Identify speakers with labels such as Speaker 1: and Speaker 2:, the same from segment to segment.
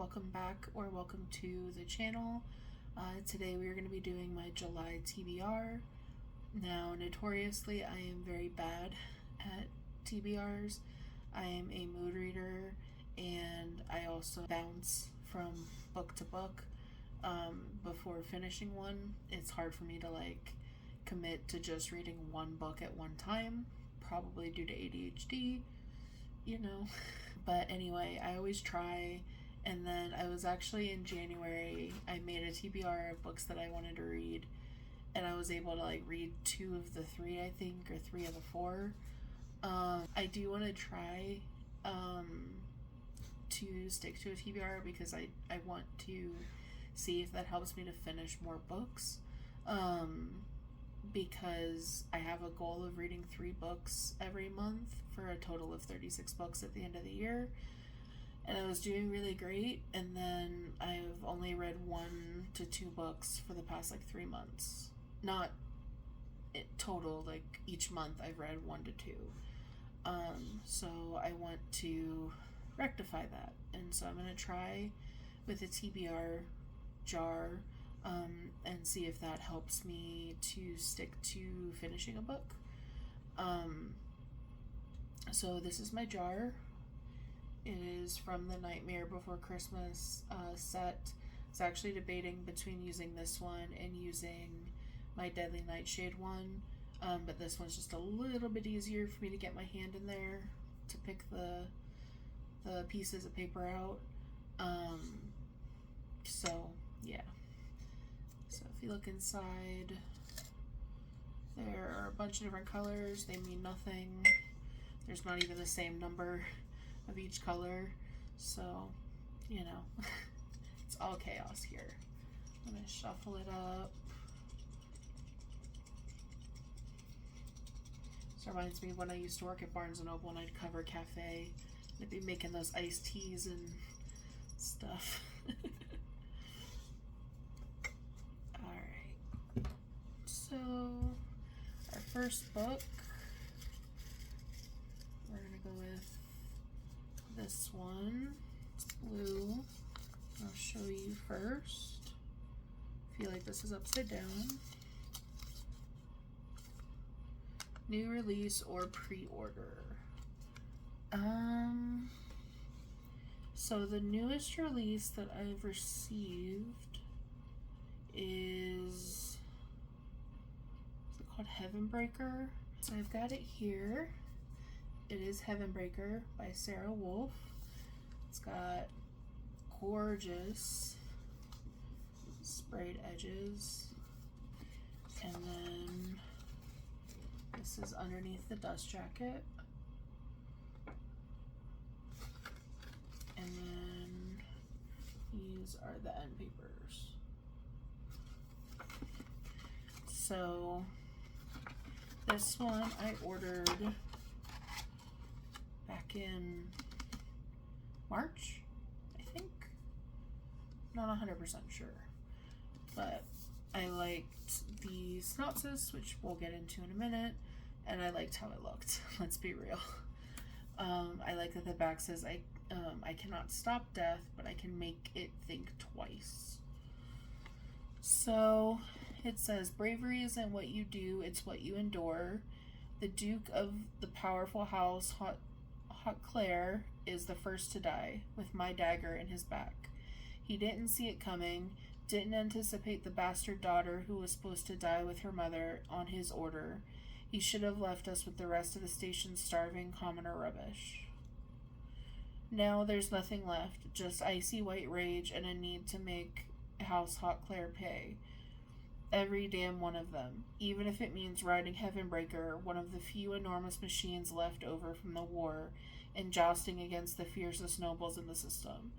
Speaker 1: welcome back or welcome to the channel. Today we are going to be doing my July TBR. Now, notoriously, I am very bad at TBRs. I am a mood reader and I also bounce from book to book before finishing one. It's hard for me to commit to just reading one book at one time, probably due to ADHD, But anyway, I always try. And then I was actually in January, I made a TBR of books that I wanted to read. And I was able to read 2 of the 3, I think, or 3 of the 4. I do want to try to stick to a TBR because I want to see if that helps me to finish more books. Because I have a goal of reading 3 books every month for a total of 36 books at the end of the year. And I was doing really great, and then I've only read 1 to 2 books for the past 3 months. Not total, each month I've read 1 to 2. So I want to rectify that. And so I'm going to try with a TBR jar and see if that helps me to stick to finishing a book. So this is my jar. It is from the Nightmare Before Christmas set. I was actually debating between using this one and using my Deadly Nightshade one, but this one's just a little bit easier for me to get my hand in there to pick the pieces of paper out. So yeah. So if you look inside, there are a bunch of different colors. They mean nothing. There's not even the same number of each color, so it's all chaos here. I'm gonna shuffle it up. This reminds me of when I used to work at Barnes & Noble and I'd cover cafe. I'd be making those iced teas and stuff. Alright, so our first book, we're gonna go with this one. It's blue. I'll show you first. I feel like this is upside down. New release or pre-order. So the newest release that I've received is it called Heaven Breaker? So I've got it here. It is Heaven Breaker by Sarah Wolf. It's got gorgeous sprayed edges. And then this is underneath the dust jacket. And then these are the end papers. So this one I ordered back in March, I think. Not 100% sure. But I liked the synopsis, which we'll get into in a minute, and I liked how it looked. Let's be real. I like that the back says, I cannot stop death, but I can make it think twice. So it says, bravery isn't what you do, it's what you endure. The Duke of the powerful house, Claire, is the first to die, with my dagger in his back. He didn't see it coming, didn't anticipate the bastard daughter who was supposed to die with her mother on his order. He should have left us with the rest of the station's starving commoner rubbish. Now there's nothing left, just icy white rage and a need to make House Hot Claire pay. Every damn one of them, even if it means riding Heavenbreaker, one of the few enormous machines left over from the war, and jousting against the fiercest nobles in the system.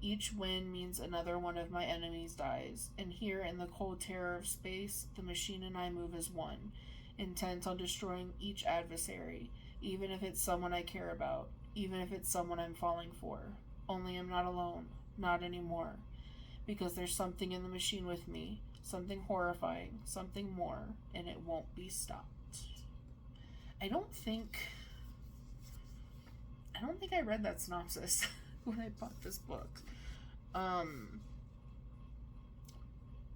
Speaker 1: Each win means another one of my enemies dies, and here in the cold terror of space, the machine and I move as one, intent on destroying each adversary, even if it's someone I care about, even if it's someone I'm falling for. Only I'm not alone, not anymore, because there's something in the machine with me, something horrifying, something more, and it won't be stopped. I don't think I read that synopsis when I bought this book.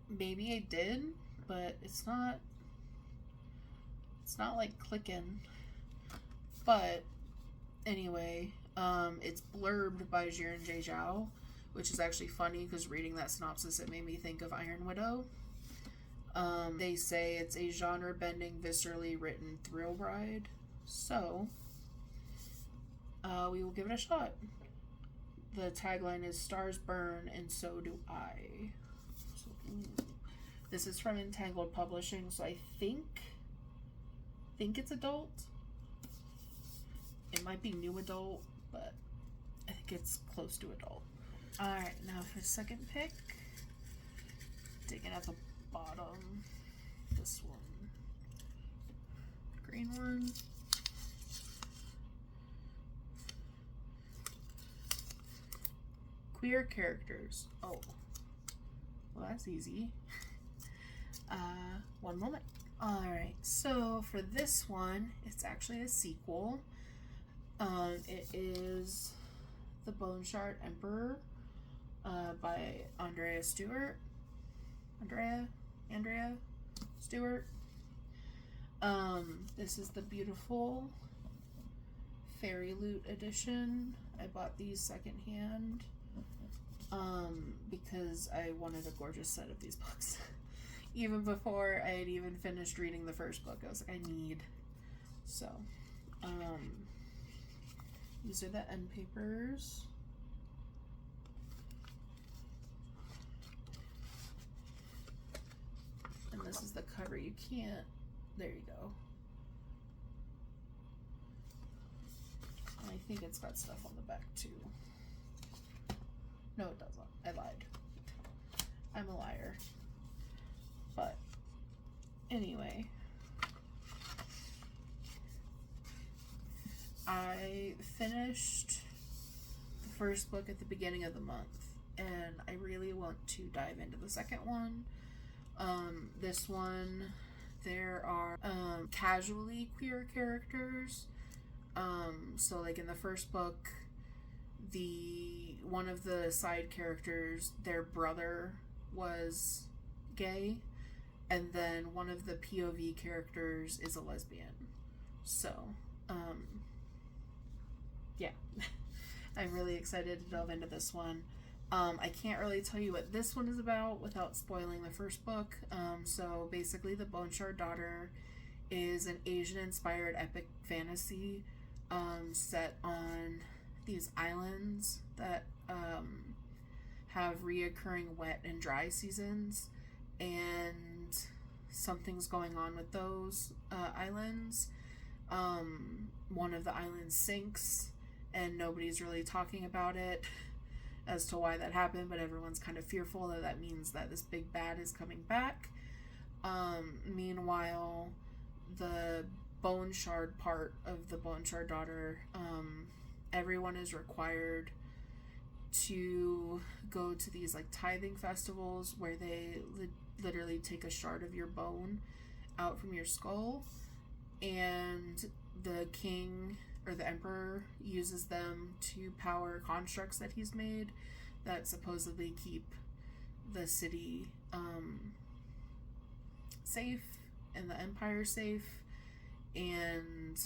Speaker 1: Maybe I did, but it's not like clicking. But anyway, it's blurbed by Jiren J. Zhao, which is actually funny because reading that synopsis, it made me think of Iron Widow. They say it's a genre-bending, viscerally written thrill ride. So, we will give it a shot. The tagline is "Stars burn and so do I." So, this is from Entangled Publishing, so I think it's adult. It might be new adult, but I think it's close to adult. Alright, now for the second pick. Digging at the bottom. This one. Green one. Queer characters. Oh. Well, that's easy. One moment. Alright, so for this one, it's actually a sequel. It is The Bone Shard Emperor by Andrea Stewart. This is the beautiful Fairy Loot edition. I bought these secondhand because I wanted a gorgeous set of these books. Even before I had even finished reading the first book, I was like, I need. So, these are the end papers. And this is the cover. You can't. There you go. And I think it's got stuff on the back too. No, it doesn't. I lied. I'm a liar. But anyway, I finished the first book at the beginning of the month, and I really want to dive into the second one. This one, there are casually queer characters. So like in the first book, one of the side characters, their brother was gay, and then one of the POV characters is a lesbian. So, yeah. I'm really excited to delve into this one. I can't really tell you what this one is about without spoiling the first book. So basically the Bone Shard Daughter is an Asian-inspired epic fantasy set on these islands that have reoccurring wet and dry seasons, and something's going on with those islands. One of the islands sinks, and nobody's really talking about it as to why that happened, but everyone's kind of fearful that means that this big bad is coming back. Meanwhile, the Bone Shard part of the Bone Shard Daughter, everyone is required to go to these like tithing festivals where they literally take a shard of your bone out from your skull, and the king or the emperor uses them to power constructs that he's made that supposedly keep the city safe and the empire safe. And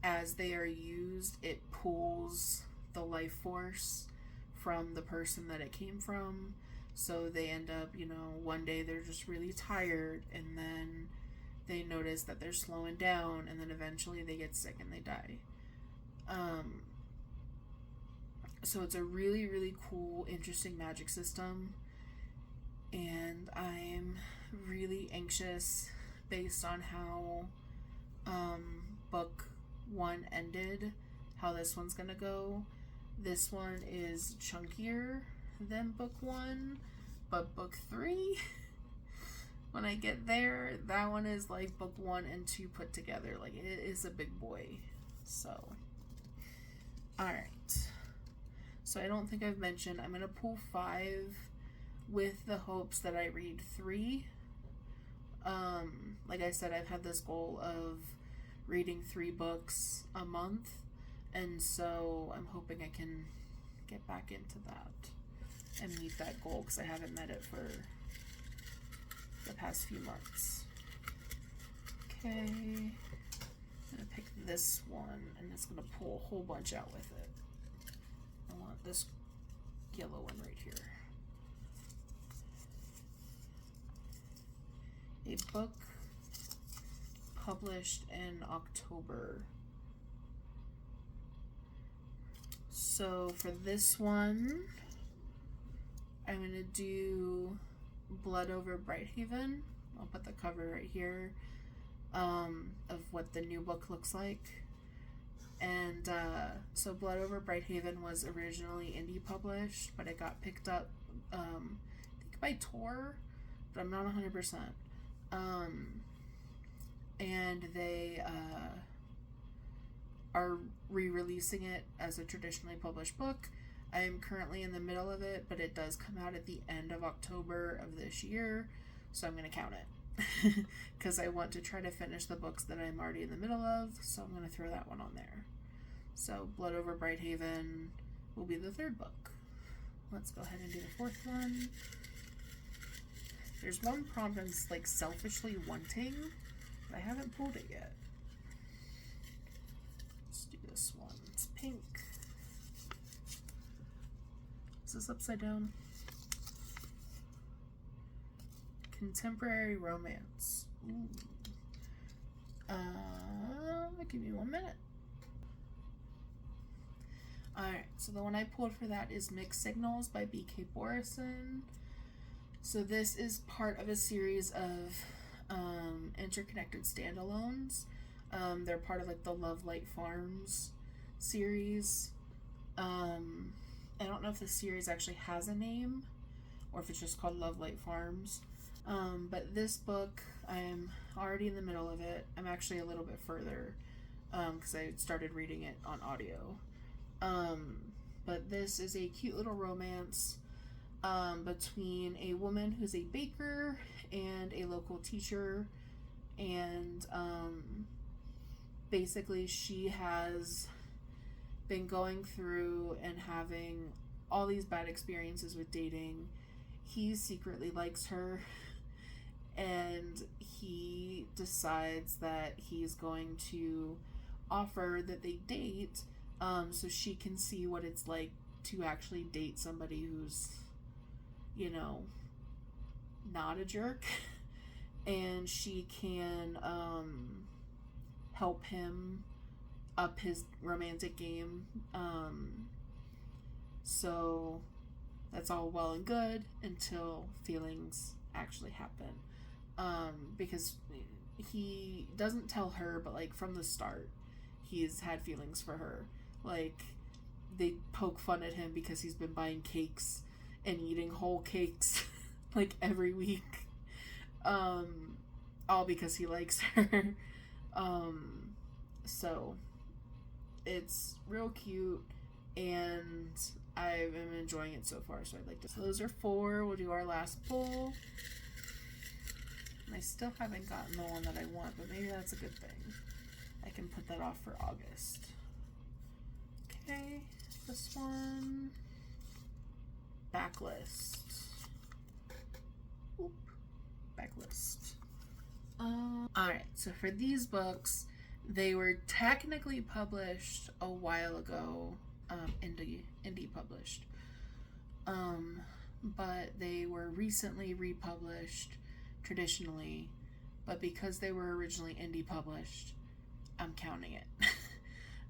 Speaker 1: as they are used, it pulls the life force from the person that it came from. So they end up, one day they're just really tired, and then they notice that they're slowing down, and then eventually they get sick and they die. So it's a really, really cool, interesting magic system, and I'm really anxious based on how book 1 ended, how this one's gonna go. This one is chunkier than book 1, but book 3, when I get there, that one is like book 1 and 2 put together. Like, it is a big boy. So, alright. So I don't think I've mentioned, I'm gonna pull 5 with the hopes that I read 3. Like I said, I've had this goal of reading 3 books a month, and so I'm hoping I can get back into that. and meet that goal, because I haven't met it for the past few months. Okay, I'm gonna pick this one, and it's gonna pull a whole bunch out with it. I want this yellow one right here. A book published in October. So for this one, I'm gonna do Blood Over Brighthaven. I'll put the cover right here of what the new book looks like. And so Blood Over Brighthaven was originally indie published, but it got picked up, I think by Tor, but I'm not 100%. And they are re-releasing it as a traditionally published book. I am currently in the middle of it, but it does come out at the end of October of this year, so I'm going to count it because I want to try to finish the books that I'm already in the middle of, so I'm going to throw that one on there. So Blood Over Brighthaven will be the third book. Let's go ahead and do the fourth one. There's one prompt I'm like selfishly wanting, but I haven't pulled it yet. Let's do this one. It's pink. Is this upside down? Contemporary romance. Ooh. Give me 1 minute. Alright, so the one I pulled for that is Mixed Signals by B.K. Borison. So this is part of a series of interconnected standalones. They're part of like the Love Light Farms series. I don't know if the series actually has a name or if it's just called Love Light Farms. But this book, I'm already in the middle of it. I'm actually a little bit further because I started reading it on audio. But this is a cute little romance between a woman who's a baker and a local teacher. And basically she has been going through and having all these bad experiences with dating. He secretly likes her, and he decides that he's going to offer that they date, so she can see what it's like to actually date somebody who's, you know, not a jerk, and she can help him up his romantic game. So that's all well and good until feelings actually happen. Because he doesn't tell her, but like from the start, he's had feelings for her. Like, they poke fun at him because he's been buying cakes and eating whole cakes like every week. All because he likes her. So it's real cute, and I am enjoying it so far, so I'd like to. So those are 4. We'll do our last pull. And I still haven't gotten the one that I want, but maybe that's a good thing. I can put that off for August. Okay, this one. Backlist. Oop. Backlist. Alright, so for these books, they were technically published a while ago, indie published. But they were recently republished traditionally, but because they were originally indie published, I'm counting it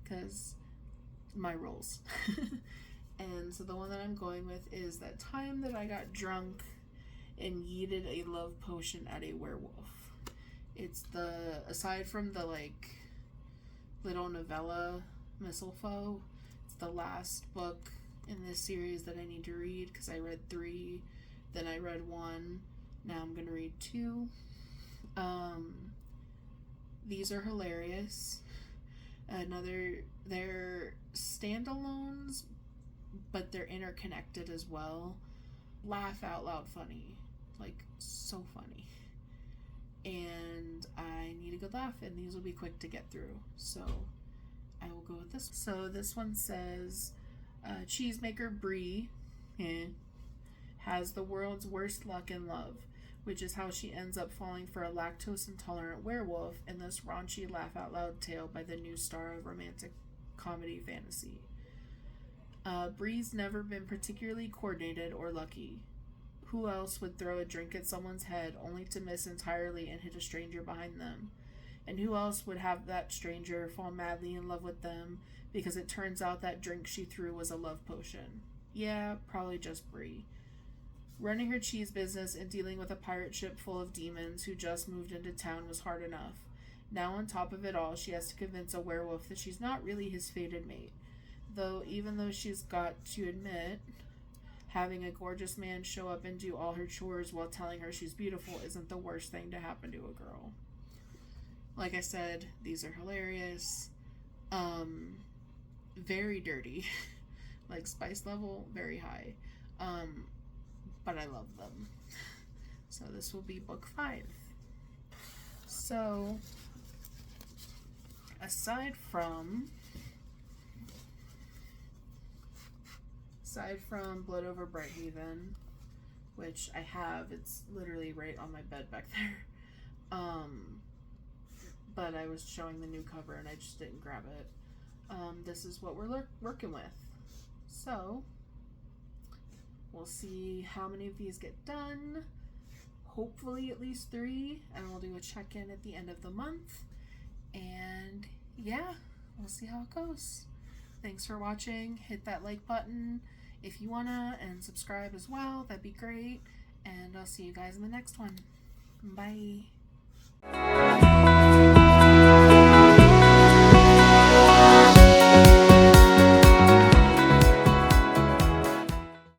Speaker 1: because my rules. And so the one that I'm going with is That Time That I Got Drunk and Yeeted a Love Potion at a Werewolf. It's the, aside from the like little novella Mistletoe, it's the last book in this series that I need to read because I read 3, then I read 1, now I'm gonna read 2. These are hilarious. They're standalones, but they're interconnected as well. Laugh out loud funny, like so funny. And I need a good laugh, and these will be quick to get through, so I will go with this. So this one says Cheesemaker Brie has the world's worst luck in love, which is how she ends up falling for a lactose intolerant werewolf in this raunchy laugh out loud tale by the new star of romantic comedy fantasy. Bree's never been particularly coordinated or lucky. Who else would throw a drink at someone's head only to miss entirely and hit a stranger behind them? And who else would have that stranger fall madly in love with them because it turns out that drink she threw was a love potion? Yeah, probably just Bree. Running her cheese business and dealing with a pirate ship full of demons who just moved into town was hard enough. Now on top of it all, she has to convince a werewolf that she's not really his fated mate. Though, even though she's got to admit, having a gorgeous man show up and do all her chores while telling her she's beautiful isn't the worst thing to happen to a girl. Like I said, these are hilarious. Very dirty. Like spice level, very high. But I love them. So this will be book 5. So, aside from Blood Over Brighthaven, which I have, it's literally right on my bed back there. But I was showing the new cover and I just didn't grab it. This is what we're working with. So, we'll see how many of these get done. Hopefully at least 3, and we'll do a check-in at the end of the month. And yeah, we'll see how it goes. Thanks for watching. Hit that like button if you wanna, and subscribe as well. That'd be great. And I'll see you guys in the next one. Bye.